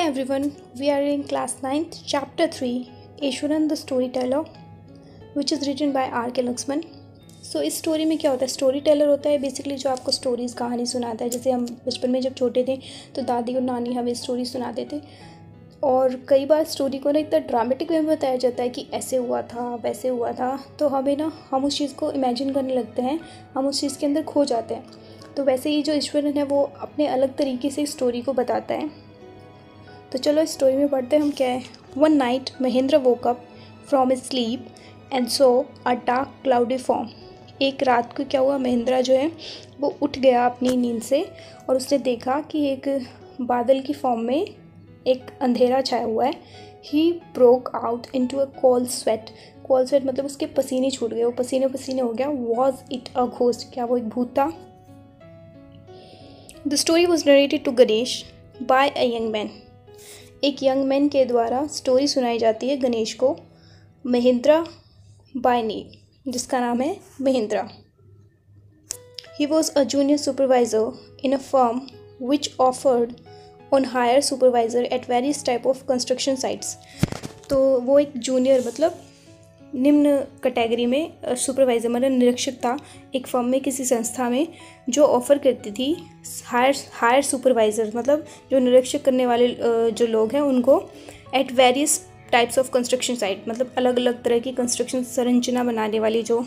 everyone, we are in class 9th, chapter 3, Eshwaran the Storyteller, which is written by R.K. Laxman. सो इस story में क्या होता है, story teller होता है बेसिकली जो आपको स्टोरीज़ कहानी सुनाता है। जैसे हम बचपन में जब छोटे थे तो दादी और नानी हमें स्टोरी सुनाते थे, और कई बार स्टोरी को ना इतना ड्रामेटिक वे में बताया जाता है कि ऐसे हुआ था वैसे हुआ था, तो हम उस चीज़ को इमेजिन करने लगते हैं, हम उस चीज़ के अंदर खो जाते हैं। तो वैसे ही जो ईश्वरन है वो अपने अलग तरीके से स्टोरी को बताता है। तो चलो इस स्टोरी में पढ़ते हैं हम क्या है। One night Mahendra woke up from his sleep and so a dark cloudy form. एक रात को क्या हुआ, महेंद्र जो है वो उठ गया अपनी नींद से और उसने देखा कि एक बादल की फॉर्म में एक अंधेरा छाया हुआ है। He broke out into a cold sweat. Cold sweat मतलब उसके पसीने छूट गए, वो पसीने पसीने हो गया। वॉज इट अ घोस्ट, क्या वो एक भूत था? The story was narrated to Ganesh by a young man. एक यंग मैन के द्वारा स्टोरी सुनाई जाती है गणेश को, महेंद्र बाय नेम, जिसका नाम है Mahendra. He was a junior supervisor in a firm which offered on hire supervisor at various type of construction sites. तो वो एक जूनियर मतलब निम्न कैटेगरी में सुपरवाइज़र मतलब निरीक्षक था एक फर्म में, किसी संस्था में, जो ऑफ़र करती थी हायर सुपरवाइज़र मतलब जो निरीक्षक करने वाले जो लोग हैं उनको at various types of construction site, मतलब अलग अलग तरह की कंस्ट्रक्शन संरचना बनाने वाली जो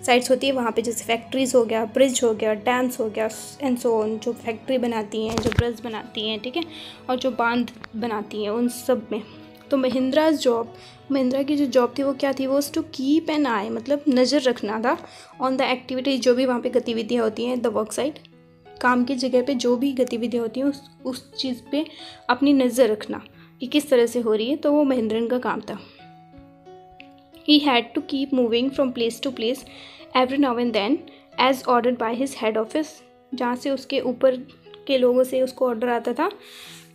साइट्स होती है वहाँ पे, जैसे फैक्ट्रीज़ हो गया, ब्रिज हो गया, डैम्स हो गया एंड सो ऑन, जो फैक्ट्री बनाती हैं, जो ब्रिज बनाती हैं, ठीक है, और जो बांध बनाती हैं, उन सब में। तो महेंद्रा की जो जॉब थी वो क्या थी, वो टू कीप एन आई मतलब नज़र रखना था ऑन द एक्टिविटीज़, जो भी वहाँ पे गतिविधियाँ होती हैं, द वर्क साइट, काम की जगह पे जो भी गतिविधियाँ होती हैं उस चीज़ पे अपनी नज़र रखना कि किस तरह से हो रही है। तो वो महेंद्रन का काम था। He had to keep moving from place to place every now and then as ordered by his head office, जहाँ से उसके ऊपर के लोगों से उसको ऑर्डर आता था,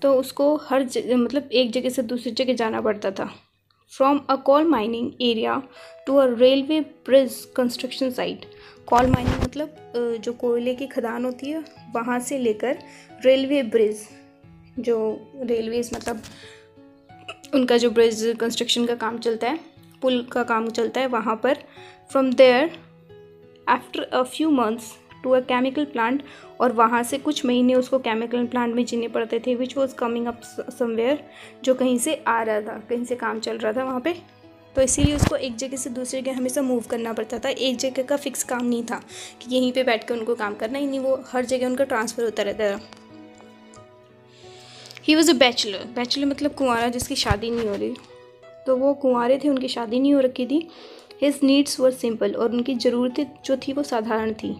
तो उसको हर मतलब एक जगह से दूसरी जगह जाना पड़ता था। From a coal mining area to a railway bridge construction site. Coal mining मतलब जो कोयले की खदान होती है वहाँ से लेकर रेलवे ब्रिज, जो रेलवेज मतलब उनका जो ब्रिज कंस्ट्रक्शन का काम चलता है, पुल का काम चलता है वहाँ पर। From there after a few months to a chemical plant, और वहाँ से कुछ महीने उसको केमिकल प्लांट में जीने पड़ते थे, which was coming up somewhere, जो कहीं से आ रहा था, कहीं से काम चल रहा था वहाँ पे। तो इसीलिए उसको एक जगह से दूसरी जगह हमेशा मूव करना पड़ता था। एक जगह का फिक्स काम नहीं था कि यहीं पे बैठ के उनको काम करना ही नहीं, वो हर जगह उनका ट्रांसफ़र होता रहता था। ही वॉज अ बैचलर मतलब कुंवारा जिसकी शादी नहीं हो रही, तो वो कुंवारे थे, उनकी शादी नहीं हो रखी थी। हिज नीड्स वर सिंपल, और उनकी ज़रूरतें जो थी वो साधारण थी।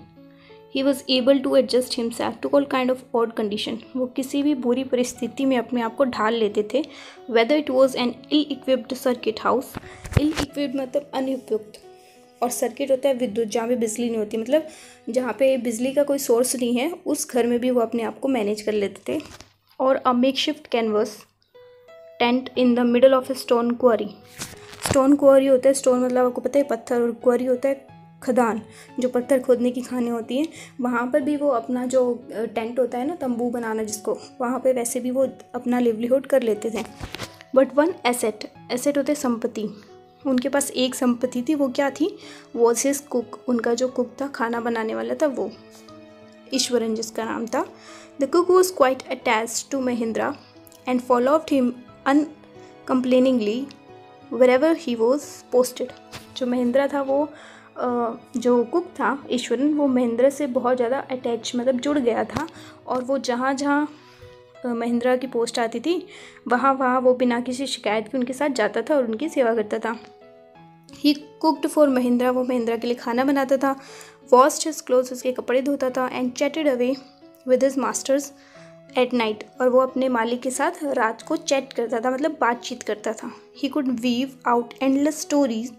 He was able to adjust himself to all kind of odd condition. वो किसी भी बुरी परिस्थिति में अपने आप को ढाल लेते थे। Whether it was an ill equipped circuit house, ill equipped मतलब अनुपयुक्त, और सर्किट होता है विद्युत, जहाँ पे बिजली नहीं होती, मतलब जहाँ पे बिजली का कोई सोर्स नहीं है, उस घर में भी वो अपने आप को मैनेज कर लेते थे। और a makeshift canvas tent in the middle of a stone quarry. Stone quarry होता है, स्टोन मतलब आपको पता है पत्थर, और क्वारी होता है खदान, जो पत्थर खोदने की खानें होती हैं। वहाँ पर भी वो अपना जो टेंट होता है ना, तंबू बनाना जिसको, वहाँ पे वैसे भी वो अपना लिवलीहुड कर लेते थे। बट वन एसेट होते संपत्ति, उनके पास एक संपत्ति थी, वो क्या थी, वॉज हिज कुक, उनका जो कुक था, खाना बनाने वाला था, वो ईश्वरन जिसका नाम था। The cook was quite attached to Mahendra and followed him uncomplainingly wherever he was posted। जो महेंद्र था वो जो कुक था ईश्वरन, वो महेंद्र से बहुत ज़्यादा अटैच मतलब जुड़ गया था, और वो जहाँ जहाँ महेंद्र की पोस्ट आती थी वहाँ वो बिना किसी शिकायत के उनके साथ जाता था और उनकी सेवा करता था। ही कुकड फॉर महेंद्र, वो महेंद्र के लिए खाना बनाता था। वॉश्ड हिज क्लोथ्स, उसके कपड़े धोता था। And chatted away with his masters at night, और वो अपने मालिक के साथ रात को चैट करता था मतलब बातचीत करता था। He could weave out endless stories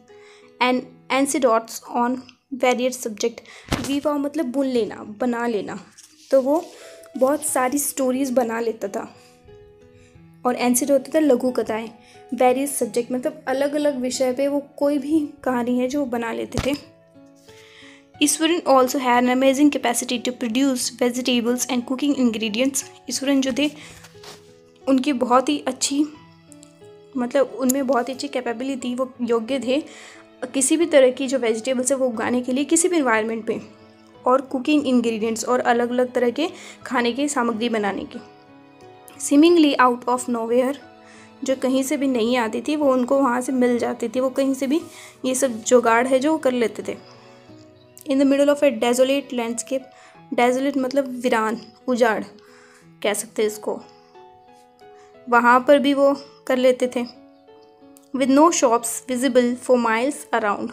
and anecdotes on various subject. Weave out मतलब बुन लेना, बना लेना, तो वो बहुत सारी स्टोरीज बना लेता था। और एंसिडोट होता था लघु कथाएँ, वेरियस सब्जेक्ट मतलब अलग अलग विषय पे वो कोई भी कहानी है जो बना लेते थे। Eswaran also had an amazing capacity to produce vegetables and cooking ingredients। Eswaran जो थे उनकी बहुत ही अच्छी, मतलब उनमें बहुत ही अच्छी कैपेबिलिटी थी, वो योग्य थे किसी भी तरह की जो वेजिटेबल्स है वो उगाने के लिए किसी भी इन्वायरमेंट पे, और कुकिंग इंग्रेडिएंट्स और अलग अलग तरह के खाने की सामग्री बनाने की। सीमिंगली आउट ऑफ नोवेयर, जो कहीं से भी नहीं आती थी वो उनको वहाँ से मिल जाती थी, वो कहीं से भी ये सब जुगाड़ है जो वो कर लेते थे। इन the middle of A desolate landscape, desolate मतलब वीरान, उजाड़ कह सकते हैं इसको, वहाँ पर भी वो कर लेते थे। With no shops visible for miles around,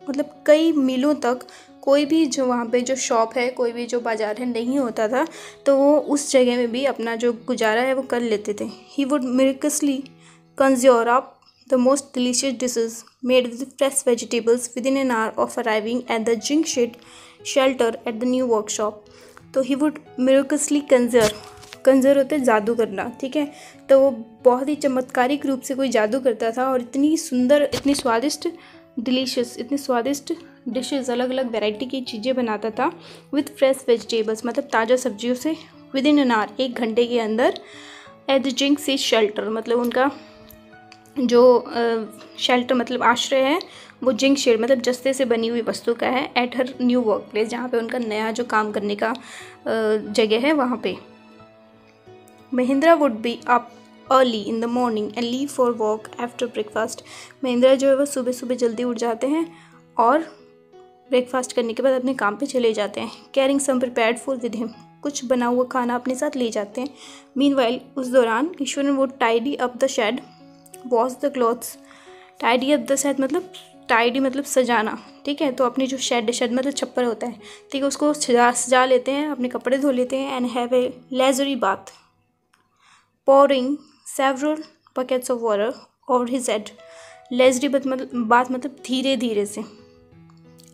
मतलब कई मीलों तक कोई भी जो वहाँ पे जो शॉप है, कोई भी जो बाज़ार है नहीं होता था, तो वो उस जगह में भी अपना जो गुजारा है वो कर लेते थे। He would miraculously conjure up the most delicious dishes made with fresh vegetables within an hour of arriving at the zinc shed shelter at the new workshop. तो ही वुड मिरेकसली कंजर होते जादू करना, ठीक है। तो वो बहुत ही चमत्कारिक रूप से कोई जादू करता था और इतनी सुंदर, इतनी स्वादिष्ट डिलीशियस, इतनी स्वादिष्ट डिशेज़, अलग अलग वैरायटी की चीज़ें बनाता था विथ फ्रेश वेजिटेबल्स, मतलब ताज़ा सब्जियों से, विद इन एन आवर, 1 घंटे के अंदर, at the zinc sheet shelter, मतलब उनका जो शेल्टर मतलब आश्रय है वो जिंक शेड मतलब जस्ते से बनी हुई वस्तु का है, at her new work place, जहाँ पे उनका नया जो काम करने का जगह है वहाँ पे। Mahindra would be up early in the morning and leave for walk after breakfast. Mahindra जो है वो सुबह सुबह जल्दी उठ जाते हैं और ब्रेकफास्ट करने के बाद अपने काम पे चले जाते हैं। Carrying some prepared food with him, कुछ बना हुआ खाना अपने साथ ले जाते हैं। मीनवाइल, उस दौरान Iswaran would tidy up the shed, wash the clothes. Tidy up the shed मतलब टाइडी मतलब सजाना, ठीक है। तो अपनी जो शेड मतलब छप्पर होता है, ठीक है, उसको सजा लेते हैं, अपने कपड़े धो लेते हैं। And have a leisurely bath, pouring several buckets of water over his head। Leisurely bath मतलब धीरे धीरे से,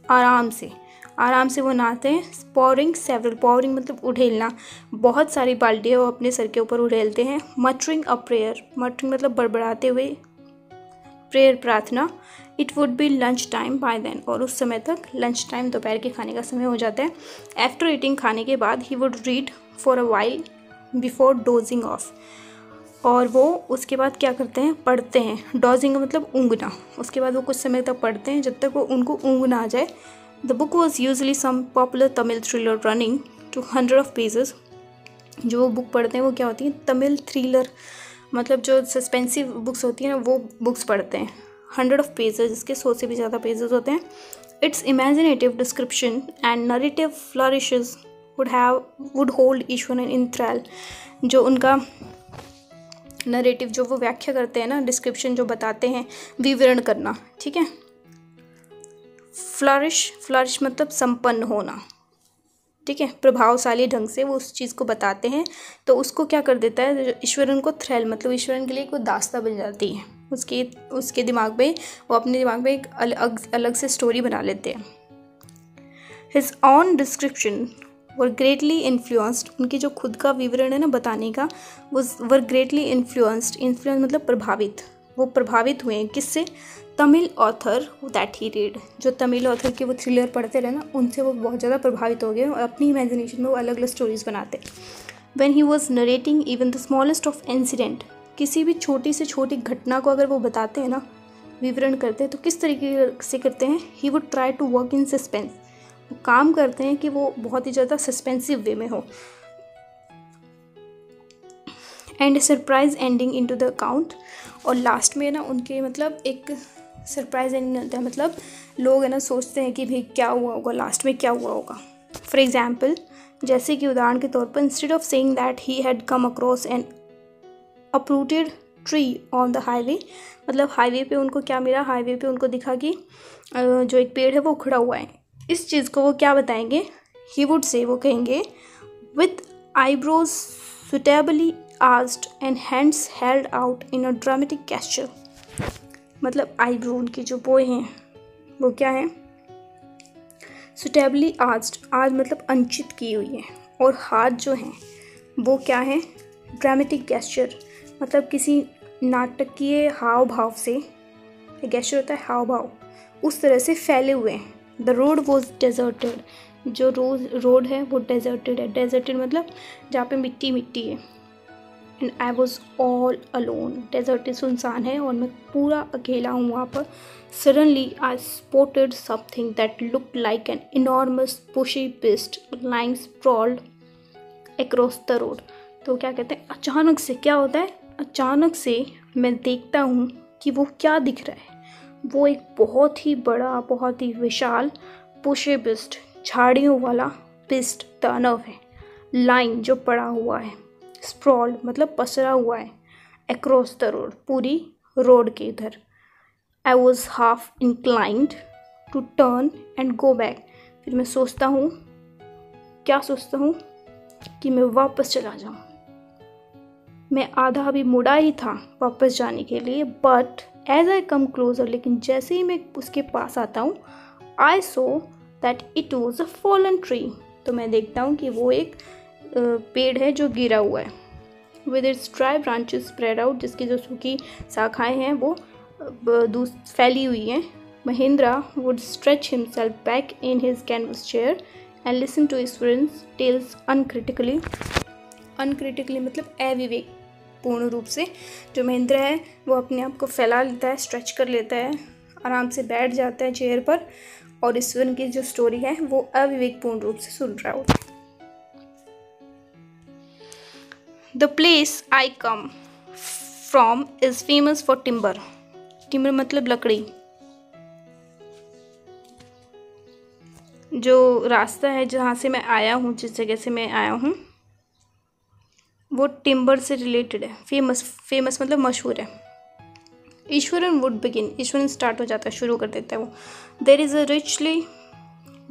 आराम से वो नहाते हैं। pouring several, pouring मतलब उड़ेलना, बहुत सारी बाल्टियाँ वो अपने सर के ऊपर उड़ेलते हैं। muttering a prayer, muttering मतलब बड़बड़ाते हुए, प्रेयर प्रार्थना। It would be lunch time by then, और उस समय तक लंच टाइम, दोपहर के खाने का समय हो जाता है। आफ्टर ईटिंग, खाने के बाद, he would read for a while before dosing of, और वो उसके बाद क्या करते हैं, पढ़ते हैं। डोजिंग मतलब ऊँगना, उसके बाद वो कुछ समय तक पढ़ते हैं जब तक वो उनको ऊँग ना आ जाए। The book was usually some popular Tamil thriller running to 100 of pages. जो वो बुक पढ़ते हैं वो क्या होती हैं, तमिल थ्रिलर मतलब जो सस्पेंसिव बुक्स होती हैं ना, वो बुक्स पढ़ते हैं। 100 of पेजेस, जिसके 100 से भी ज़्यादा पेजेस होते हैं। Its imaginative description and narrative flourishes would hold Ishwaran in thrall. जो उनका नरेटिव, जो वो व्याख्या करते हैं ना, डिस्क्रिप्शन जो बताते हैं, विवरण करना, ठीक है। फ्लरिश मतलब संपन्न होना, ठीक है, प्रभावशाली ढंग से वो उस चीज़ को बताते हैं। तो उसको क्या कर देता है, ईश्वरन को थ्रेल मतलब ईश्वरन के लिए कोई दास्ता बन जाती है। उसके दिमाग में, वो अपने दिमाग में एक अलग से स्टोरी बना लेते हैं। His on description were greatly influenced, उनकी जो खुद का विवरण है ना बताने का, वो वर ग्रेटली इन्फ्लुएंस मतलब प्रभावित, वो प्रभावित हुए हैं किससे, Tamil author that he read, जो तमिल ऑथर के वो थ्रिलर पढ़ते रहे ना, उनसे वो बहुत ज़्यादा प्रभावित हो गए और अपनी इमेजिनेशन में वो अलग अलग स्टोरीज बनाते। When he was narrating even the smallest of incident, किसी भी छोटी से छोटी घटना को अगर वो बताते हैं ना, विवरण करते हैं, तो किस तरीके से करते हैं, he would try to work in suspense, वो काम करते हैं कि वो बहुत ही ज़्यादा सस्पेंसिव वे में हो। And surprise ending into the account, और लास्ट में ना उनके मतलब एक सरप्राइज एंडिंग होता है, मतलब लोग है ना सोचते हैं कि भाई क्या हुआ होगा, लास्ट में क्या हुआ होगा। फॉर एग्जाम्पल, जैसे कि उदाहरण के तौर पर, instead of saying that he had come across N uprooted tree on the highway, मतलब हाईवे पे उनको क्या मिला, हाईवे पे उनको दिखा कि जो एक पेड़ है वो उखड़ा हुआ है। इस चीज़ को वो क्या बताएंगे, ही वुड से, वो कहेंगे, with eyebrows suitably asked and hands held out in a dramatic gesture, मतलब आईब्रो उनकी जो बोए हैं वो क्या है, सुटेबली आस्ड, आज मतलब अंचित की हुई है, और हाथ जो हैं वो क्या है, ड्रामेटिक गेस्चर मतलब किसी नाटकीय हाव भाव से, गेस्चर होता है हाव भाव, उस तरह से फैले हुए हैं। द रोड वॉज डेजर्टेड, जो रोड है वो डेजर्टेड है। डेजर्टेड मतलब जहाँ पे मिट्टी है। And I was all alone. Desert सुनसान है और मैं पूरा अकेला हूँ वहाँ पर। Suddenly I spotted something that looked like an enormous bushy beast lying sprawled across the road. तो क्या कहते हैं, अचानक से क्या होता है, अचानक से मैं देखता हूँ कि वो क्या दिख रहा है। वो एक बहुत ही बड़ा, बहुत ही विशाल पुशे बिस्ट, झाड़ियों वाला बिस्ट दानव है, लाइन जो पड़ा हुआ है, स्प्रॉल्ड मतलब पसरा हुआ है, अक्रॉस द रोड, पूरी रोड के इधर। I was half inclined to turn and go back. फिर मैं सोचता हूँ, क्या सोचता हूँ, कि मैं वापस चला जाऊँ। मैं आधा भी मुड़ा ही था वापस जाने के लिए, but as I come closer, लेकिन जैसे ही मैं उसके पास आता हूँ, I saw that it was a fallen tree. तो मैं देखता हूँ कि वो एक पेड़ है जो गिरा हुआ है, with its dry branches spread out, जिसकी जो सूखी शाखाएं हैं वो फैली हुई हैं। Mahendra would stretch himself back in his canvas chair and listen to Ishwaran's tales uncritically. Uncritically मतलब अविवेक पूर्ण रूप से। जो महेंद्र है वो अपने आप को फैला लेता है, स्ट्रेच कर लेता है, आराम से बैठ जाता है चेयर पर, और ईश्वर की जो स्टोरी है वो अविवेकपूर्ण रूप से सुन रहा होता है। The place I come from is famous for timber. Timber मतलब लकड़ी। जो रास्ता है जहाँ से मैं आया हूँ, जिस जगह से मैं आया हूँ, वो टिम्बर से रिलेटेड है। फेमस मतलब मशहूर है। Eswaran would begin, Eswaran start हो जाता है, शुरू कर देता है वो। There is a richly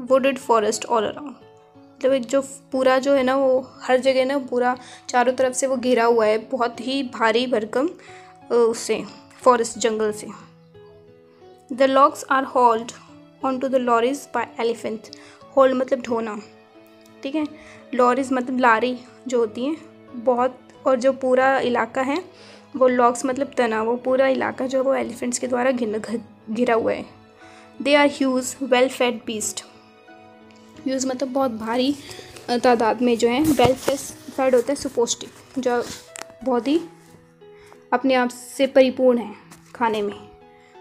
wooded forest all around. मतलब एक जो पूरा जो है ना, वो हर जगह ना पूरा चारों तरफ से वो घिरा हुआ है, बहुत ही भारी भरकम उससे, फॉरेस्ट जंगल से। The logs are hauled on to the lorries by elephant. Hold मतलब ढोना, ठीक है। लॉरीज मतलब लारी जो होती हैं बहुत, और जो पूरा इलाका है वो लॉग्स मतलब तना, वो पूरा इलाका जो है वो एलिफेंट्स के द्वारा घिरा हुआ है। They are huge well fed beast. Huge मतलब बहुत भारी तादाद में जो है, वेल फेड होता है सुपोष्टिक, जो बहुत ही अपने आप से परिपूर्ण है खाने में।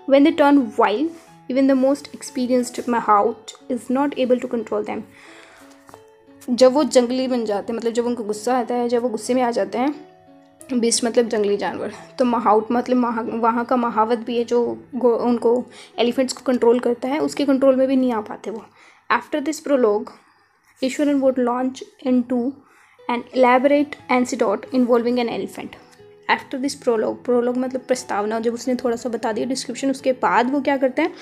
When they turn wild, even the most experienced mahout is not able to control them. जब वो जंगली बन जाते हैं, मतलब जब उनको गुस्सा आता है, जब वो गुस्से में आ जाते हैं, बीस्ट मतलब जंगली जानवर, तो महाउट मतलब वहाँ का महावत भी है जो उनको एलिफेंट्स को कंट्रोल करता है, उसके कंट्रोल में भी नहीं आ पाते वो। After this prologue Ishwaran would launch into an elaborate anecdote involving an elephant. After this prologue मतलब प्रस्तावना, जब उसने थोड़ा सा बता दिया डिस्क्रिप्शन, उसके बाद वो क्या करते हैं,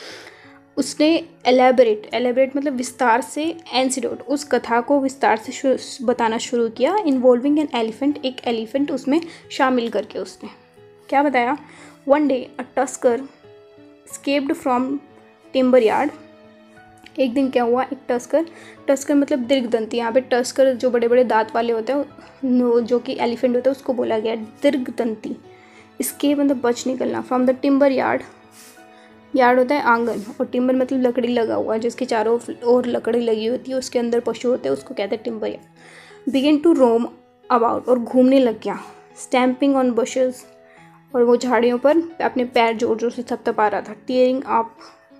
उसने एलेबरेट मतलब विस्तार से, एंसिडोट उस कथा को विस्तार से बताना शुरू किया, इन्वॉल्विंग एन एलिफेंट, एक एलिफेंट उसमें शामिल करके। उसने क्या बताया, one day a tusker escaped from timber yard. एक दिन क्या हुआ, एक टस्कर मतलब दीर्घदंती, यहाँ पे टस्कर जो बड़े बड़े दांत वाले होते हैं, जो कि एलिफेंट होता है, उसको बोला गया दीर्घदंती। इसके मतलब बच निकलना, from the timber yard, yard होता है आंगन, और टिम्बर मतलब लकड़ी लगा हुआ है, जिसके चारों ओर लकड़ी लगी होती है, उसके अंदर पशु होते हैं, उसको कहते हैं timber yard. Begin to roam about, और घूमने लग गया, स्टैम्पिंग ऑन बुशेस, और वो झाड़ियों पर अपने पैर जोर जोर से थपथपा रहा था। टीयरिंग अप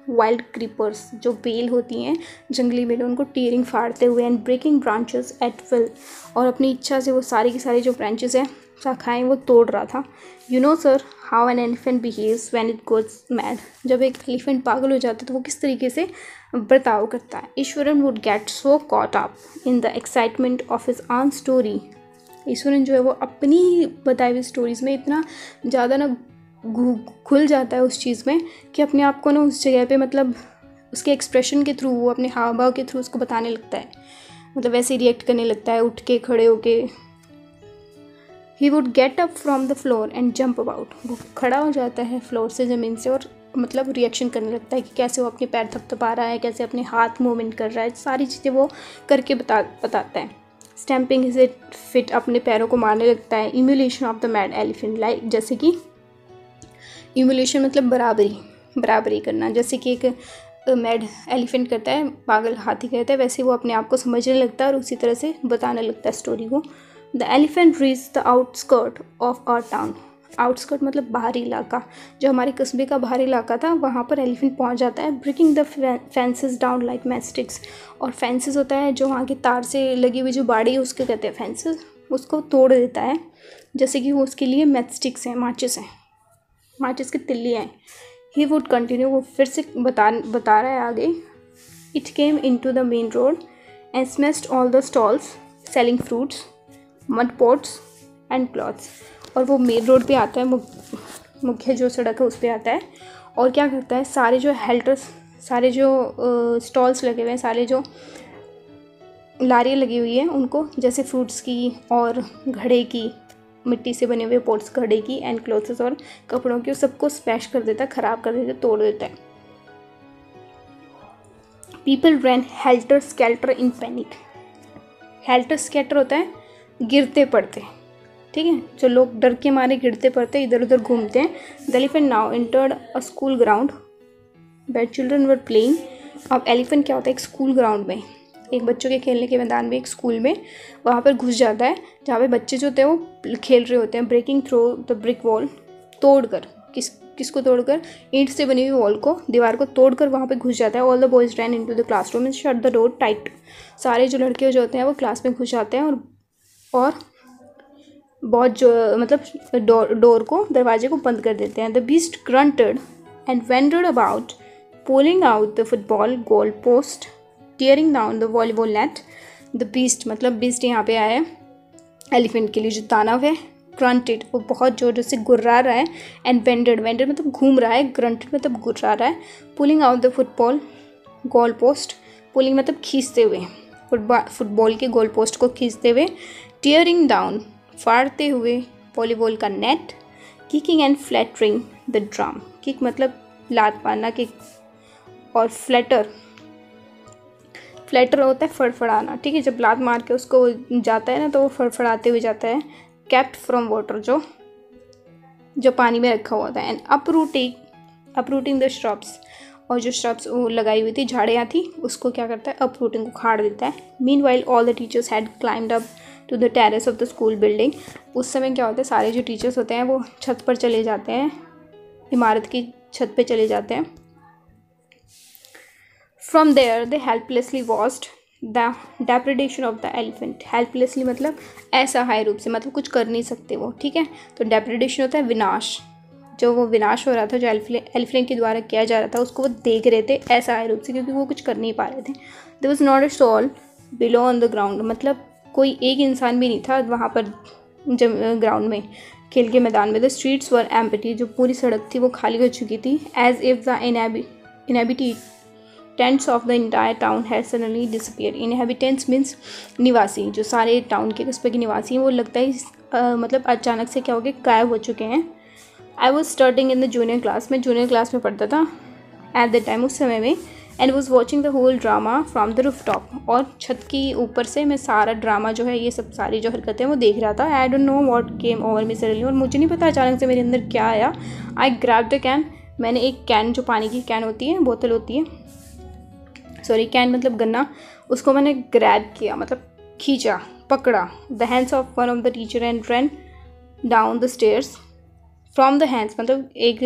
वाइल्ड क्रीपर्स, जो बेल होती हैं जंगली बेल, उनको टीयरिंग फाड़ते हुए, and breaking branches at will, और अपनी इच्छा से वो सारी की सारी जो ब्रांचेस हैं, शाखाएँ, वो तोड़ रहा था। You know sir how an elephant behaves when it goes mad. जब एक एलिफेंट पागल हो जाता है तो वो किस तरीके से बर्ताव करता है। Eswaran would get so caught up in the excitement of his on story. Eswaran जो है वो अपनी बताई हुई स्टोरीज़ में इतना ज़्यादा ना खुल जाता है उस चीज़ में, कि अपने आप को ना उस जगह पे, मतलब उसके एक्सप्रेशन के थ्रू, वो अपने हाव भाव के थ्रू उसको बताने लगता है, मतलब वैसे रिएक्ट करने लगता है, उठ के खड़े होके। He would get up from the floor and jump about, वो खड़ा हो जाता है फ्लोर से, ज़मीन से, और मतलब रिएक्शन करने लगता है कि कैसे वो अपने पैर थपथपा रहा है, कैसे अपने हाथ मूवमेंट कर रहा है, सारी चीज़ें वो करके बताता है। स्टैम्पिंग इज इट फिट, अपने पैरों को मारने लगता है। Emulation of the mad elephant, like जैसे कि इम्यूलेशन मतलब बराबरी करना, जैसे कि एक मैड एलिफेंट करता है, पागल हाथी करता है, वैसे वो अपने आप को समझने लगता है और उसी तरह से बताने लगता है स्टोरी को। The elephant reach the outskirt of our town. Outskirt मतलब बाहरी इलाका, जो हमारे कस्बे का बाहरी इलाका था, वहाँ पर एलिफेंट पहुँच जाता है। Breaking the fences down like matchsticks, और फेंसेस होता है जो वहाँ की तार से लगी हुई जो बाड़ी है उसके कहते हैं फेंसेस, उसको तोड़ देता है, जैसे कि वो उसके लिए मैचस्टिक्स हैं, माचिस हैं, माचिस की तिल्लियाँ हैं। ही वुड कंटिन्यू, वो फिर से बता रहा है आगे। It came into the main road and smashed all the stalls selling fruits, mud pots and clothes. और वो मेन रोड पे आता है, मुख्य जो सड़क है उस पर आता है, और क्या करता है, सारे जो हेल्टर्स, सारे जो स्टॉल्स लगे हुए हैं, सारे जो लारियाँ लगी हुई हैं उनको, जैसे फ्रूट्स की और घड़े की, मिट्टी से बने हुए पॉट्स घड़े की, एंड क्लोथ्स और कपड़ों की, सबको स्मैश कर देता है, ख़राब कर देता है, तोड़ देता है। People ran helter skelter in panic. Helter skelter होता है गिरते पड़ते, ठीक है, जो लोग डर के मारे गिरते पड़ते इधर उधर घूमते हैं। The elephant now entered a school ground where children were playing. अब एलिफेंट क्या होता है, एक स्कूल ग्राउंड में, एक बच्चों के खेलने के मैदान में, एक स्कूल में, वहाँ पर घुस जाता है, जहाँ पे बच्चे जो होते हैं वो खेल रहे होते हैं। Breaking through the brick wall, तोड़कर, किसको तोड़कर, ईंट से बनी हुई वॉल को, दीवार को तोड़कर वहाँ पे घुस जाता है। All the boys ran into the classroom and shut the door tight. सारे जो लड़के जो होते हैं वो क्लास में घुस जाते हैं और बहुत जो मतलब डोर को, दरवाजे को बंद कर देते हैं। The beast granted and wondered about, pulling out the football goal post, tearing down the volleyball net. The beast मतलब बीस्ट यहाँ पे आया है एलिफेंट के लिए जो दानव है। ग्रंटेड, वो बहुत जोर से गुर्रा रहा है, एंड वेंडर्ड, वेंडर्ड मतलब घूम रहा है, ग्रंटेड मतलब गुर्रा रहा है। Pulling out the football goal post, pulling मतलब खींचते हुए, फुटबॉल के गोल पोस्ट को खींचते हुए। टीयरिंग डाउन, फाड़ते हुए वॉलीबॉल का नेट। Kicking and flattering the drum, kick मतलब लात मारना, किक, और फ्लैटर होता है फड़फड़ाना, ठीक है, जब लात मार के उसको जाता है ना तो वो फड़फड़ाते हुए जाता है। कैप्ट फ्रॉम वाटर, जो पानी में रखा हुआ था। एंड अपरूटिंग द श्रब्स, और जो श्रब्स लगाई हुई थी, झाड़ियाँ थी, उसको क्या करता है, अपरूटिंग, उखाड़ देता है। Meanwhile all the teachers had climbed up to the terrace of the school building. उस समय क्या होता है, सारे जो टीचर्स होते हैं वो छत पर चले जाते हैं, इमारत की छत पे चले जाते हैं। From there they helplessly watched the depredation of the elephant. Helplessly मतलब असहाय रूप से, मतलब कुछ कर नहीं सकते वो, ठीक है। तो डेप्रेडेशन होता है विनाश, जो वो विनाश हो रहा था, जो एलिफेंट के द्वारा किया जा रहा था, उसको वो देख रहे थे असहाय रूप से, क्योंकि वो कुछ कर नहीं पा रहे थे। There was not a soul below on the ground, मतलब कोई एक इंसान भी नहीं था वहाँ पर जब ग्राउंड में, खेल के मैदान में। द स्ट्रीट्स वर एम्प्टी, जो पूरी सड़क थी वो खाली हो चुकी थी। As if the inhabitants of the entire town had suddenly disappeared. Inhabitants means निवासी, जो सारे टाउन के कस्बे के निवासी हैं, वो लगता है मतलब अचानक से क्या हो गया, गायब हो चुके हैं। I was studying in the junior class, मैं जूनियर क्लास में पढ़ता था एट द टाइम, उस समय में। And was watching the whole drama from the roof top, और छत की ऊपर से मैं सारा ड्रामा जो है, ये सब सारी जो हरकतें वो देख रहा था। I don't know what came over me suddenly, और मुझे नहीं पता अचानक से मेरे अंदर क्या आया। आई ग्रैब द कैन, मैंने एक कैन, जो पानी की कैन होती है, बोतल होती है, सॉरी कैन मतलब गन्ना, उसको मैंने ग्रैब किया, मतलब खींचा, पकड़ा। The hands of one of the teacher and run down the stairs from the hands, मतलब एक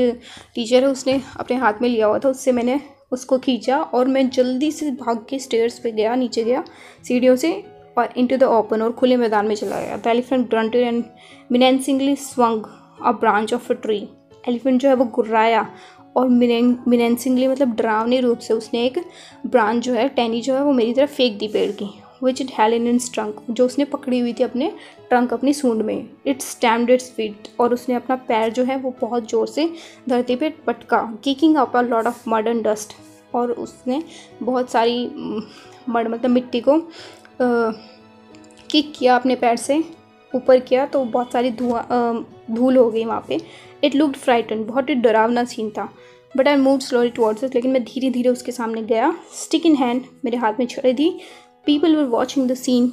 टीचर है, उसने अपने हाथ में लिया हुआ था, उससे मैंने उसको खींचा और मैं जल्दी से भाग के स्टेयर्स पे गया, नीचे गया सीढ़ियों से, और इनटू द ओपन, और खुले मैदान में चला गया। The elephant grunted and menacingly swung a branch of a tree. Elephant जो है वो गुर्राया, और मिनेंसिंगली मतलब डरावनी रूप से उसने एक ब्रांच जो है, टहनी जो है, वो मेरी तरफ फेंक दी पेड़ की। Which it held in its trunk, जो उसने पकड़ी हुई थी अपने ट्रंक, अपनी सूंड में। इट स्टैम्प्ड इट्स फीट, और उसने अपना पैर जो है वो बहुत ज़ोर से धरती पे पटका। Kicking up a lot of mud and dust, और उसने बहुत सारी मड मतलब मिट्टी को किक किया, अपने पैर से ऊपर किया, तो बहुत सारी धूल हो गई वहाँ पे। इट लुक्ड फ्राइटन, बहुत ही डरावना सीन था। But I moved slowly towards it, लेकिन मैं धीरे धीरे उसके सामने गया। स्टिक इन हैंड, मेरे हाथ में छड़ी थी। People were watching the scene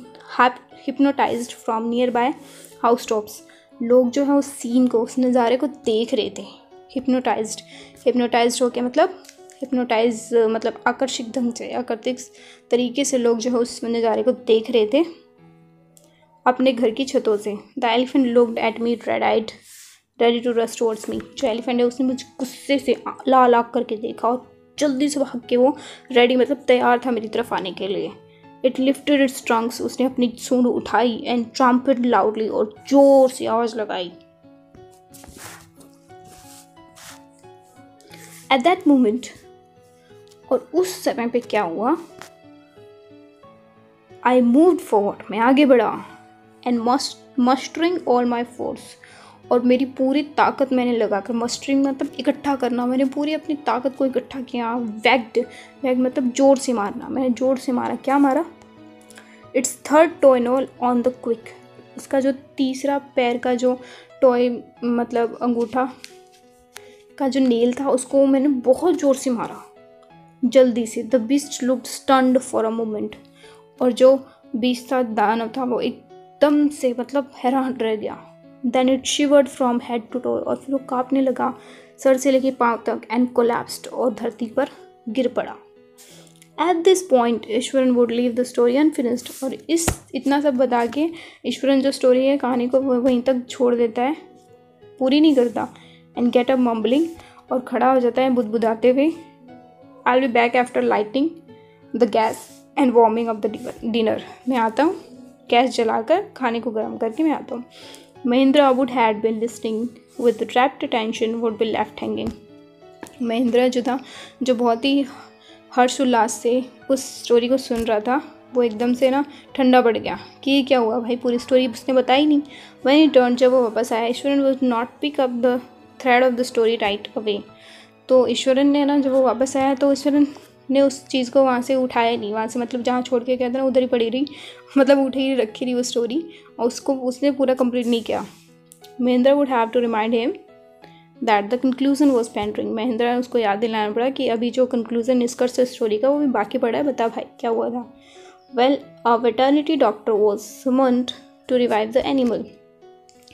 hypnotised from nearby house tops. लोग जो है उस सीन को, उस नज़ारे को देख रहे थे। हिप्नोटाइज्ड हो के मतलब, हिप्नोटाइज मतलब आकर्षित ढंग से, आकर्षित तरीके से लोग जो है उस नज़ारे को देख रहे थे। अपने घर की छतों से। The elephant looked at me red eyed ready to rush towards me. जो एलिफेंट है उसने मुझे गुस्से से लाल आग करके देखा और जल्दी से भाग के वो रेडी मतलब तैयार था मेरी तरफ आने के लिए। इट लिफ्टेड इट्स ट्रंक्स, उसने अपनी सूंड उठाई एंड ट्रम्पेटेड लाउडली, और जोर से आवाज लगाई। एट दैट मोमेंट, और उस समय पे क्या हुआ, आई मूव्ड फॉरवर्ड, मैं आगे बढ़ा, एंड मस्टरिंग ऑल माई फोर्स, और मेरी पूरी ताकत मैंने लगाकर, मस्टरिंग मतलब इकट्ठा करना, मैंने पूरी अपनी ताकत को इकट्ठा किया। वैग मतलब जोर से मारना, मैंने जोर से मारा। क्या मारा? Its third toenail on the quick, उसका जो तीसरा पैर का जो टॉय मतलब अंगूठा का जो नेल था उसको मैंने बहुत ज़ोर से मारा, जल्दी से। The beast looked stunned for a moment, और जो बीस्ट था, दानव था, वो एकदम से मतलब हैरान रह गया। Then it shivered from head to toe, और फिर वो काँपने लगा सर से लेके पाँव तक, एंड कोलैप्स्ड, और धरती पर गिर पड़ा। At this point Eswaran would leave the story unfinished, और इतना सब बता के ईश्वरन जो स्टोरी है, कहानी को वहीं तक छोड़ देता है, पूरी नहीं करता। एंड गेट अप मम्बलिंग, और खड़ा हो जाता है बुदबुदाते हुए। I will be back after lighting the gas and warming of the dinner, मैं आता हूँ, गैस जलाकर खाने को गर्म करके मैं आता हूँ। Mahendra would had been listening with wrapped attention would be left hanging. Mahendra जो था, जो बहुत ही हर्ष उल्लास से उस स्टोरी को सुन रहा था, वो एकदम से ना ठंडा पड़ गया कि ये क्या हुआ भाई, पूरी स्टोरी उसने बताई नहीं। व्हेन ही टर्न, जब वो वापस आया, Iswaran would not pick up the thread of the story right away. तो ईश्वरन ने ना, जब वो वापस आया तो ईश्वरन ने उस चीज़ को वहाँ से उठाया नहीं, वहाँ से मतलब जहाँ छोड़ के गया था ना उधर ही पड़ी रही, मतलब उठी ही रखी रही वो स्टोरी, और उसको उसने पूरा कंप्लीट नहीं किया। Mahendra would have to remind him that the conclusion was pending. Mahendra उसको याद दिलाना पड़ा कि अभी जो कंक्लूजन निष्कर्ष स्टोरी का वो भी बाकी पड़ा है, बता भाई क्या हुआ था। Well, a veterinary doctor was summoned to revive the animal.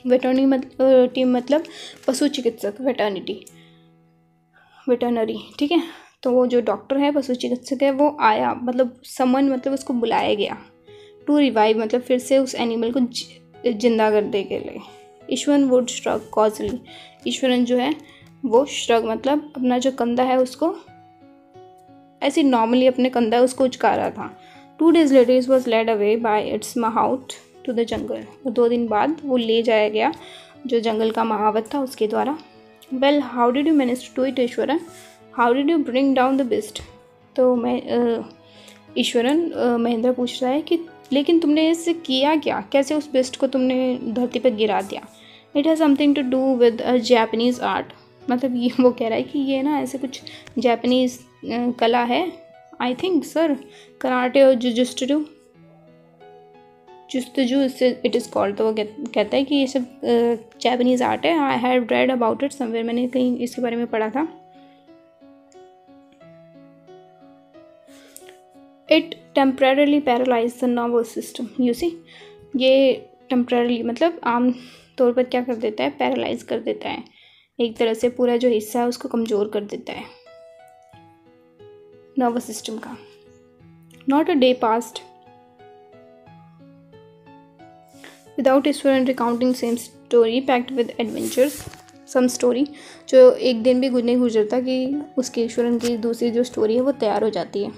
Veterinary मतलब पशु चिकित्सक, वेटरनरी, ठीक है। तो वो जो डॉक्टर है, पशु चिकित्सक है, वो आया, मतलब समन मतलब उसको बुलाया गया। टू रिवाइव मतलब फिर से उस एनिमल को जिंदा करने के लिए। ईश्वरन वुड श्रग कॉजली, ईश्वरन जो है वो श्रग मतलब अपना जो कंधा है उसको ऐसे नॉर्मली अपने कंधा उसको उचका रहा था। 2 days later it was led away by its mahout to the jungle, और 2 दिन बाद वो ले जाया गया जो जंगल का महावत था उसके द्वारा। Well, how did you manage to do it Iswaran, how did you bring down the beast. तो मैं ईश्वरन महेंद्र पूछ रहा है कि लेकिन तुमने इससे किया क्या, कैसे उस बिस्ट को तुमने धरती पर गिरा दिया। It has something to do with Japanese art, मतलब ये वो कह रहा है कि ये ना ऐसे कुछ जापानीज़ कला है, आई थिंक सर, कराटे और जुजुत्सु इससे इट इज़ कॉल्ड। तो वो कहता है कि ये सब जापानीज़ आर्ट है। I have read about it somewhere, मैंने कहीं इसके बारे में पढ़ा था। It temporarily paralyse the nervous system, you see, ये टेम्परेरली मतलब आम तौर पर क्या कर देता है, पैरालाइज कर देता है, एक तरह से पूरा जो हिस्सा है उसको कमज़ोर कर देता है नर्वस सिस्टम का। Not a day passed without Iswaran recounting same story packed with adventures, some story, जो एक दिन भी नहीं गुजरता कि उसकी ईश्वरन की दूसरी जो स्टोरी है वो तैयार हो जाती है।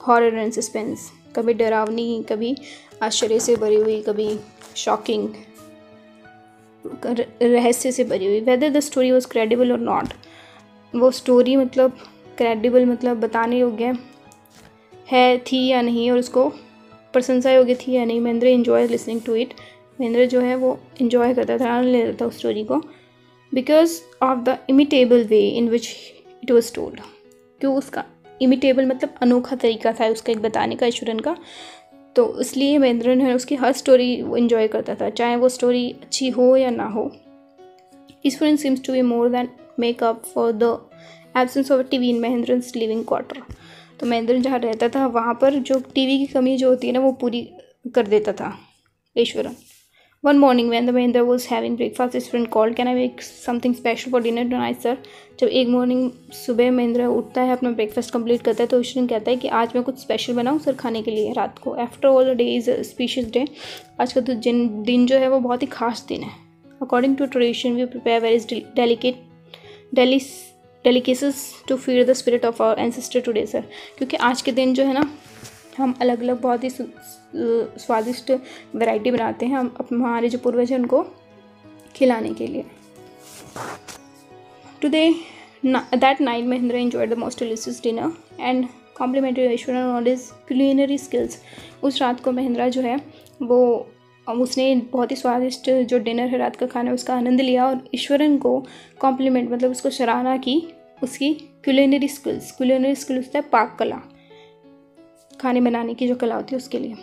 हॉरर एंड सस्पेंस, कभी डरावनी, कभी आश्चर्य से भरी हुई, कभी शॉकिंग, रहस्य से भरी हुई। Whether the story was credible और नॉट, वो स्टोरी मतलब क्रेडिबल मतलब बताने योग्य है थी या नहीं, और उसको प्रशंसा योग्य थी या नहीं। Mahendra enjoy listening to it, Mahendra जो है वो एंजॉय करता था, आनंद लेता था उस स्टोरी को, because of the imitable way in which it was told, क्यों उसका इमिटेबल मतलब अनोखा तरीका था उसका एक बताने का ईश्वरन का, तो इसलिए महेंद्र ने उसकी हर स्टोरी एंजॉय करता था, चाहे वो स्टोरी अच्छी हो या ना हो। Ishwaran seems to be more than make up for the absence of TV in Mahendra's living quarter. तो महेंद्र जहाँ रहता था वहाँ पर जो टीवी की कमी जो होती है ना वो पूरी कर देता था Eswaran. One morning when the Mahendra was having breakfast his friend called, can I make something special for dinner tonight sir. जब एक मॉर्निंग सुबह महेंद्र उठता है, अपना ब्रेकफास्ट कंप्लीट करता है, तो ईश्वरन कहता है कि आज मैं कुछ स्पेशल बनाऊँ सर खाने के लिए रात को। After all the day is species day, आज का तो दिन जो है वो बहुत ही खास दिन है। According to tradition we prepare very delicacies to feed the spirit of our ancestor today sir. क्योंकि आज के दिन जो है ना, हम अलग अलग बहुत ही स्वादिष्ट वैरायटी बनाते हैं हम हमारे जो पूर्वज हैं उनको खिलाने के लिए। Today that night Mahendra enjoyed the most delicious dinner and complimented Eswaran on his culinary skills. उस रात को महेंद्र जो है वो उसने बहुत ही स्वादिष्ट जो डिनर है रात का खाना, उसका आनंद लिया और ईश्वरन को कॉम्प्लीमेंट मतलब उसको सराहना की उसकी क्यूलिनरी स्किल्स। क्यूलिनरी स्किल्स होता है पाक कला, खाने बनाने की जो कला होती है उसके लिए।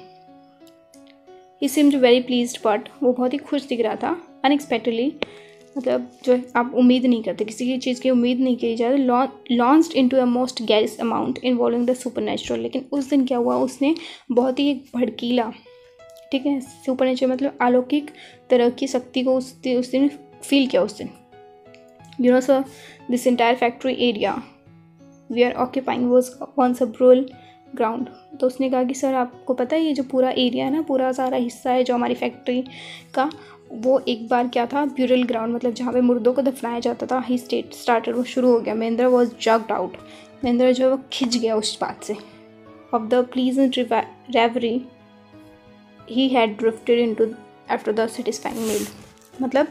ही सीम्ड वेरी प्लीज्ड, बट वो बहुत ही खुश दिख रहा था। अनएक्सपेक्टेडली मतलब जो आप उम्मीद नहीं करते, किसी की चीज़ की उम्मीद नहीं की जाए, launched into a most garrison amount involving the supernatural. लेकिन उस दिन क्या हुआ, उसने बहुत ही एक भड़कीला, ठीक है, सुपरनेचुरल मतलब अलौकिक तरह की शक्ति को उस दिन फील किया उस दिन। You know sir, this entire factory area we are occupying was once a burial ground. तो उसने कहा कि सर आपको पता है ये जो पूरा एरिया है ना, पूरा सारा हिस्सा है जो हमारी फैक्ट्री का, वो एक बार क्या था, ब्यूरल ग्राउंड मतलब जहाँ पे मुर्दों को दफनाया जाता था। ही स्टार्टेड, वो शुरू हो गया। Mahendra was jerked out, Mahendra जो है वो खिंच गया उस बात से। Of the pleasant reverie he had drifted into after the satisfying meal. मतलब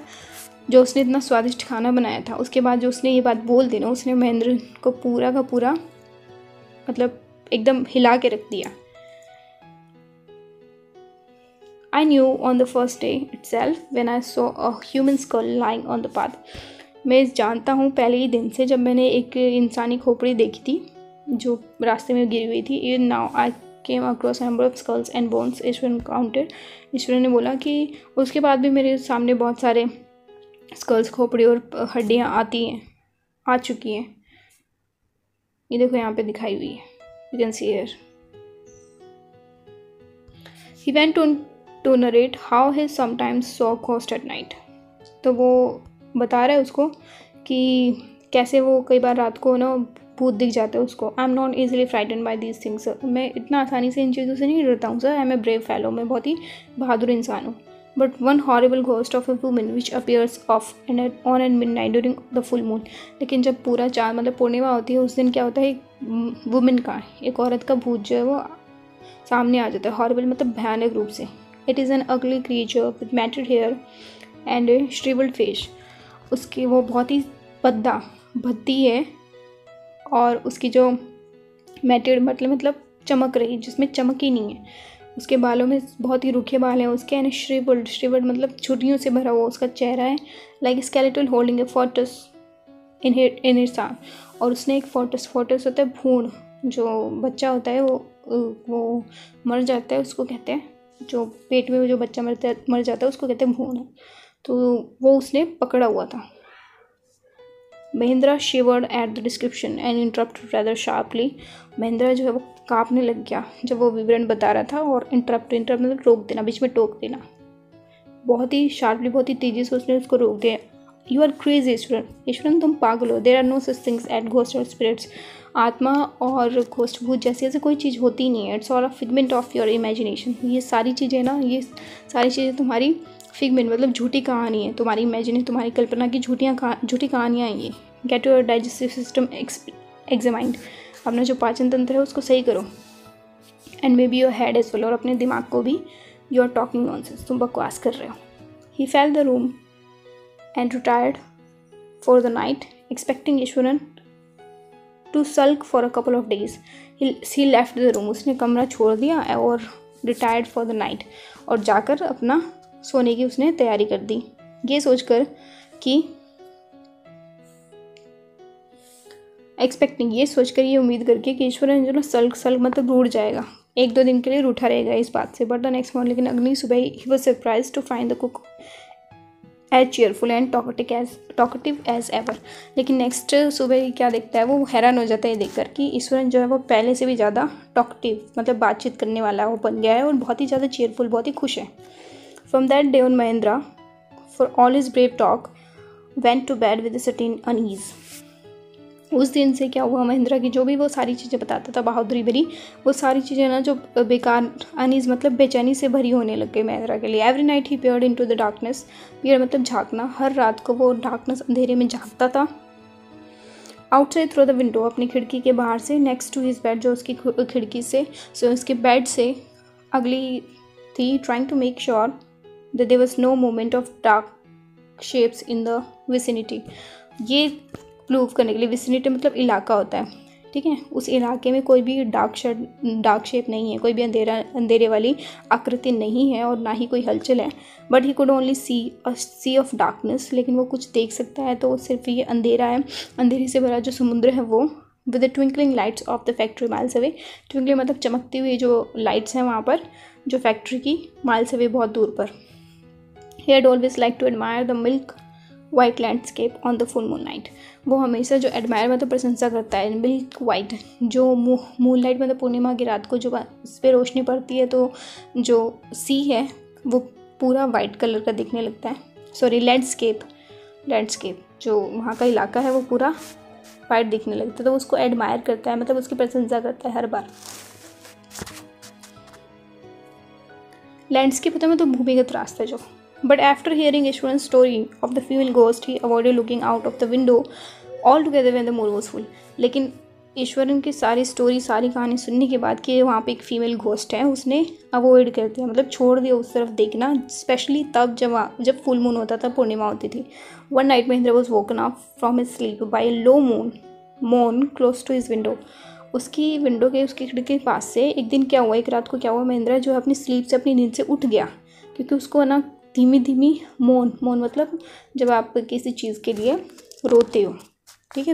जो उसने इतना स्वादिष्ट खाना बनाया था, उसके बाद जो उसने ये बात बोल दी ना, उसने महेंद्र को पूरा का पूरा मतलब एकदम हिला के रख दिया। I knew on the first day itself when I saw a human skull lying on the path. मैं जानता हूँ पहले ही दिन से जब मैंने एक इंसानी खोपड़ी देखी थी जो रास्ते में गिरी हुई थी। Even now I came across a number of skulls and bones. Ishwar counted, Ishwar ने बोला कि उसके बाद भी मेरे सामने बहुत सारे स्कल्स, खोपड़ी और हड्डियाँ आ चुकी हैं। ये देखो यहाँ पे दिखाई हुई है, you can see here. He went on to narrate how he sometimes saw ghost at night. तो वो बता रहा है उसको कि कैसे वो कई बार रात को ना भूत दिख जाते हैं उसको। I am not easily frighten by these things. मैं इतना आसानी से इन चीज़ों से नहीं डरता हूँ sir. I am a brave fellow, मैं बहुत ही बहादुर इंसान हूँ। But one horrible ghost of a woman which appears off on and midnight during the full moon. लेकिन जब पूरा चाँद मतलब पूर्णिमा होती है उस दिन क्या होता है, एक वुमन का, एक औरत का भूत जो है वो सामने आ जाता है। हॉरिबल मतलब भयानक रूप से। It is an ugly creature with matted hair and a shrivelled face. उसकी वो बहुत ही भद्दी है और उसकी जो मैटेड मतलब चमक रही, जिसमें चमक ही नहीं है। उसके बालों में बहुत ही रूखे बाल हैं उसके, एंड श्रिवल्ड मतलब छुरियों से भरा हुआ उसका चेहरा है। Like skeletal holding A forts in his arm. और उसने एक फोर्टस होता है भ्रूण, जो बच्चा होता है वो मर जाता है, उसको कहते हैं, जो पेट में जो बच्चा मर जाता है उसको कहते हैं भ्रूण। तो वो उसने पकड़ा हुआ था। Mahendra शिवर्ड at the description and interrupted rather sharply. Mahendra जो है वो काँपने लग गया जब वो विवरण बता रहा था। और इंटरप्ट मतलब रोक देना, बीच में टोक देना, बहुत ही शार्पली, बहुत ही तेज़ी से उसने उसको रोक दिया। यू आर क्रेजी ईश्वरन, तुम पागल हो। There are no such things at ghost और स्पिरिट्स। आत्मा और घोस्ट भूत जैसी ऐसे कोई चीज़ होती नहीं है। It's all a figment of your imagination. ये सारी चीज़ें ना, ये सारी चीज़ें तुम्हारी फिगमेंट मतलब झूठी कहानी है, तुम्हारी इमेजिनेशन, तुम्हारी कल्पना की झूठी कहानियाँ हैं ये। Get your digestive system examined. अपना जो पाचन तंत्र है उसको सही करो। And may be your head as well, और अपने दिमाग को भी। यू आर टॉकिंग नॉनसेंस, तुम बकवास कर रहे हो। ही फेल the room and retired for the night, expecting Ishwaran to sulk for a couple of days. He left the room. उसने कमरा छोड़ दिया और retired for the night, और जाकर अपना सोने की उसने तैयारी कर दी। ये सोचकर कि ये उम्मीद करके कि ईश्वरन जो ना सल्क मतलब रूठ जाएगा, 1-2 दिन के लिए रूठा रहेगा इस बात से। बट द नेक्स्ट मॉर्निंग, लेकिन अगली सुबह ही was surprise to find the cook as cheerful and talkative as ever. लेकिन नेक्स्ट सुबह क्या देखता है, वो हैरान हो जाता है देखकर कि ईश्वरन जो है वो पहले से भी ज़्यादा टॉकेटिव मतलब बातचीत करने वाला वो बन गया है और बहुत ही ज़्यादा चीयरफुल, बहुत ही खुश है। From that day on, Mahendra, for all his brave talk, went to bed with a certain unease. उस दिन से क्या हुआ, महेंद्रा की जो भी वो सारी चीज़ें बताता था बहादुरी भरी, वो सारी चीज़ें ना जो बेकार, अनीज मतलब बेचैनी से भरी होने लग गई महेंद्रा के लिए. Every night he peered into the darkness. Peer मतलब झांकना. हर रात को वो डार्कनेस, अंधेरे में झांकता था. आउटसाइड थ्रू द विंडो, अपनी खिड़की के बाहर से. नेक्स्ट टू हिज बेड, जो उसकी खिड़की से, सो उसके बेड से अगली थी. Trying to make sure that there was no movement of dark shapes in the vicinity. ये प्रूव करने के लिए, विसिनिटी मतलब इलाका होता है, ठीक है, उस इलाके में कोई भी डार्क शेप नहीं है, कोई भी अंधेरे वाली आकृति नहीं है और ना ही कोई हलचल है. But he could only see a sea of darkness. लेकिन वो कुछ देख सकता है तो सिर्फ ये अंधेरा है, अंधेरे से भरा जो समुद्र है वो. With the twinkling lights off the factory miles away. Twinkling मतलब चमकती हुई जो लाइट्स हैं वहाँ पर, जो फैक्ट्री की माइल्स अवे, बहुत दूर पर. He had always like to admire the milk white landscape on the full moon night. वो हमेशा जो एडमायर मतलब प्रशंसा करता है, मिल्क वाइट, जो मून लाइट मतलब पूर्णिमा की रात को जो उस पर रोशनी पड़ती है तो जो सी है वो पूरा वाइट कलर का दिखने लगता है. सॉरी, लैंडस्केप जो वहाँ का इलाका है वो पूरा वाइट दिखने लगता है. तो उसको एडमायर करता है, मतलब उसकी प्रशंसा करता है हर बार. लैंडस्केप होता है मतलब भूमिगत रास्ता जो. But after hearing Ishwaran's story of the female ghost, he avoided looking out of the window altogether when the moon was full. लेकिन ईश्वरन की सारी स्टोरी, सारी कहानी सुनने के बाद कि वहाँ पे एक फीमेल घोस्ट है, उसने अवॉइड कर दिया, मतलब छोड़ दिया उस तरफ देखना. स्पेशली तब जब फुल मून होता था, पूर्णिमा होती थी. One night Mahendra was woken up from his sleep by a low moan close to his window. उसकी विंडो के, उसकी खिड़की के पास से एक दिन क्या हुआ, एक रात को क्या हुआ, महेंद्र जो अपनी स्लीप से, अपनी नींद से उठ गया, क्योंकि उसको ना धीमी धीमी मौन मतलब जब आप किसी चीज़ के लिए रोते हो, ठीक है,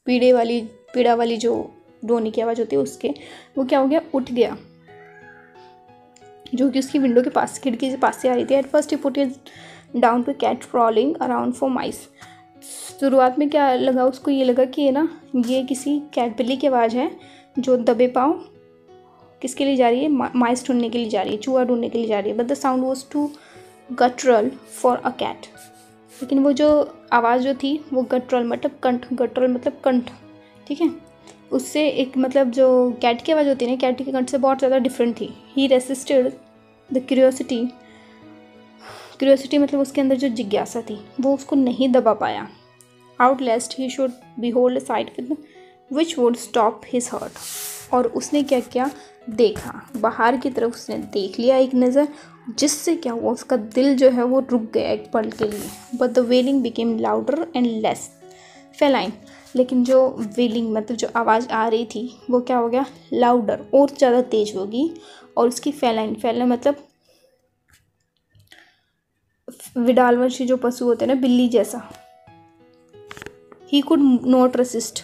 पीड़ा वाली जो रोने की आवाज़ होती है उसके, वो क्या हो गया, उठ गया, जो कि उसकी विंडो के पास, खिड़की के पास से आ रही थी. At first he put it down to cat crawling around for mice. शुरुआत में क्या लगा उसको, ये लगा कि ये ना, ये किसी कैट बिल्ली की आवाज़ है जो दबे पाँव किसके लिए जा रही है, माइस ढूंढने के लिए जा रही है, चूहा ढूंढने के लिए जा रही है. But the sound was too guttural for a cat. लेकिन वो जो आवाज़ जो थी वो गटरल मतलब कंठ, गटरल मतलब कंठ, ठीक है, उससे एक मतलब जो कैट की आवाज़ होती है ना, कैट के कंठ से बहुत ज़्यादा डिफरेंट थी. ही रेसिस्टेड द क्यूरियोसिटी मतलब उसके अंदर जो जिज्ञासा थी वो उसको नहीं दबा पाया. Out lest he should behold sight with which would stop his heart. और उसने क्या किया, देखा बाहर की तरफ, उसने देख लिया एक नज़र, जिससे क्या हुआ, उसका दिल जो है वो रुक गया एक पल के लिए. But the wailing became louder and less feline. लेकिन जो वेलिंग मतलब जो आवाज़ आ रही थी वो क्या हो गया, लाउडर, और ज़्यादा तेज होगी. और उसकी फेलाइन मतलब विडालवंशी जो पशु होते हैं ना, बिल्ली जैसा. He could not resist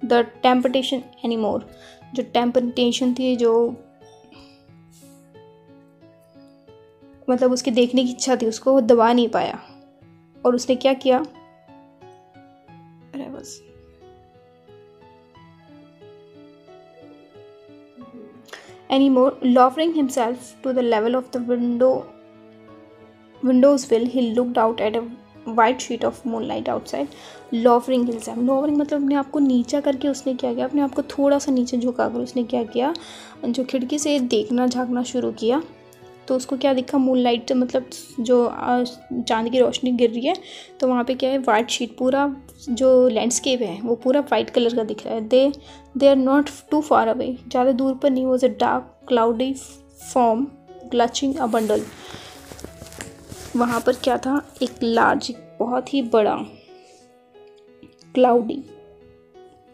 the temptation any more. जो टेम्पटेशन थी, जो मतलब उसके देखने की इच्छा थी, उसको वो दबा नहीं पाया. और उसने क्या किया, बस any more, lowering himself to the level of the windows sill, he looked out at a white sheet of moonlight outside. Lowering himself, lowering मतलब अपने आप को नीचा करके उसने क्या किया, अपने आप को थोड़ा सा नीचे झुकाकर उसने क्या किया, जो खिड़की से देखना झांकना शुरू किया. तो उसको क्या दिखा, मूनलाइट मतलब जो चांद की रोशनी गिर रही है, तो वहाँ पे क्या है, वाइट शीट, पूरा जो लैंडस्केप है वो पूरा वाइट कलर का दिख रहा है. They are not too far away, ज़्यादा दूर पर नहीं. Was a dark cloudy form clutching a bundle. वहाँ पर क्या था, एक लार्ज, बहुत ही बड़ा क्लाउडी,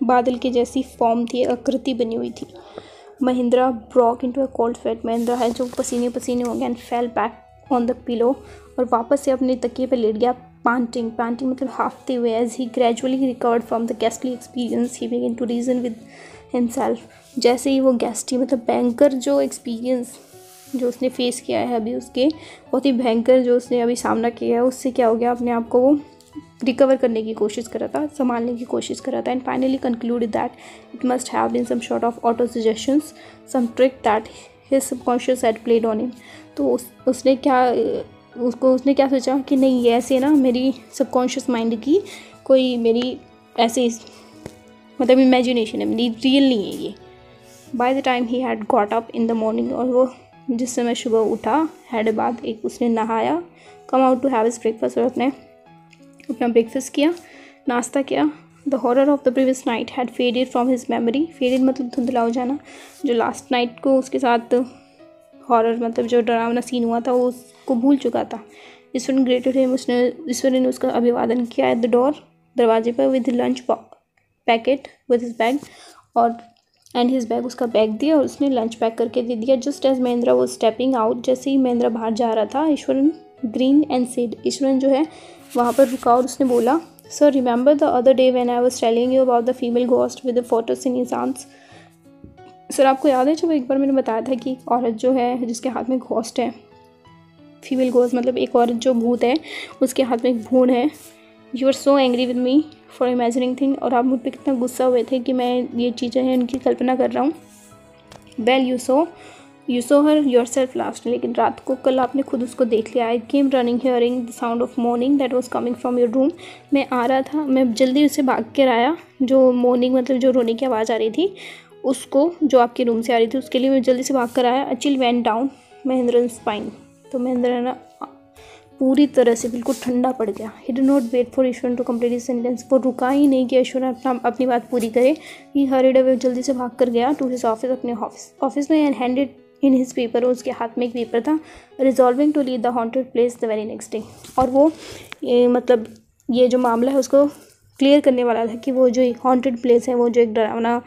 बादल के जैसी फॉर्म थी, आकृति बनी हुई थी. Mahindra Brock into a cold sweat. Mahindra है जो पसीने हो गया. And fell back on the pillow, और वापस से अपने तकिए पर लेट गया. पांटिंग मतलब हाफते हुए. As he gradually recovered from the ghastly experience, he began to reason with himself. जैसे ही वो गैस्टी मतलब भयंकर जो एक्सपीरियंस जो उसने फेस किया है अभी, उसके बहुत ही भयंकर जो उसने अभी सामना किया है, उससे क्या हो गया, अपने आप को वो रिकवर करने की कोशिश कर रहा था, संभालने की कोशिश कर रहा था. And finally concluded that it must have been some sort of auto suggestions, some trick that his subconscious had played on him. उसने क्या सोचा कि नहीं, ये ऐसे ना मेरी सबकॉन्शियस माइंड की कोई मेरी ऐसे मतलब इमेजिनेशन है, मेरी रियल नहीं है ये। By the time he had got up in the morning, और वो जिस समय सुबह उठा, हैड अ बाथ, एक उसने नहाया, come out to have his breakfast, और अपना ब्रेकफास्ट किया, नाश्ता किया। The horror of the previous night had faded from his memory, faded मतलब धुंधला हो जाना, जो लास्ट नाइट को उसके साथ हॉरर मतलब जो डरावना सीन हुआ था वो उसको भूल चुका था। ईश्वर ग्रेटेड हिम, ईश्वर ने उसका अभिवादन किया एट द डोर, दरवाजे पर, with lunch packet with his bag, और एंड हिज बैग, उसका बैग दिया और उसने लंच पैक करके दे दिया। जस्ट एज महेंद्र वो स्टेपिंग आउट, जैसे ही महेंद्र बाहर जा रहा था, Eswaran green and said, Eswaran जो है वहाँ पर रुका और उसने बोला, sir remember the other day when I was telling you about the female ghost with the photos in his arms. Sir आपको याद है जब एक बार मैंने बताया था कि औरत जो है जिसके हाथ में घोस्ट है, फीमेल घोस्ट मतलब एक औरत जो भूत है उसके हाथ में एक भूत है। You are so angry with me for imagining thing, और आप मुझ पर कितना गुस्सा हुए थे कि मैं ये चीज़ें हैं उनकी कल्पना कर रहा हूँ। Well you saw her yourself last, लेकिन रात को कल आपने खुद उसको देख लिया। I came running hearing the sound of moaning that was coming from your room, मैं आ रहा था, मैं जल्दी उससे भाग कर आया, जो मॉर्निंग मतलब जो रोने की आवाज़ आ रही थी उसको, जो आपके रूम से आ रही थी, उसके लिए मैं जल्दी से भाग कर आया। A chill went down Mahendra spine, तो महेंद्र ना पूरी तरह से बिल्कुल ठंडा पड़ गया। He did not wait for Ishwar to complete his sentence, वो रुका ही नहीं कि ईश्वर अपनी बात पूरी करे। ही हरिड अवे, जल्दी से भाग कर गया टू हिज ऑफिस, अपने ऑफिस में, and handed in his paper, उसके हाथ में एक पेपर था, resolving to leave the haunted place the very next day, और वो मतलब ये जो मामला है उसको क्लियर करने वाला था कि वो जो हॉन्टेड प्लेस है, वो जो एक डरावना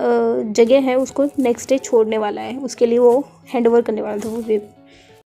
जगह है, उसको नेक्स्ट डे छोड़ने वाला है, उसके लिए वो हैंड ओवर करने वाला था वो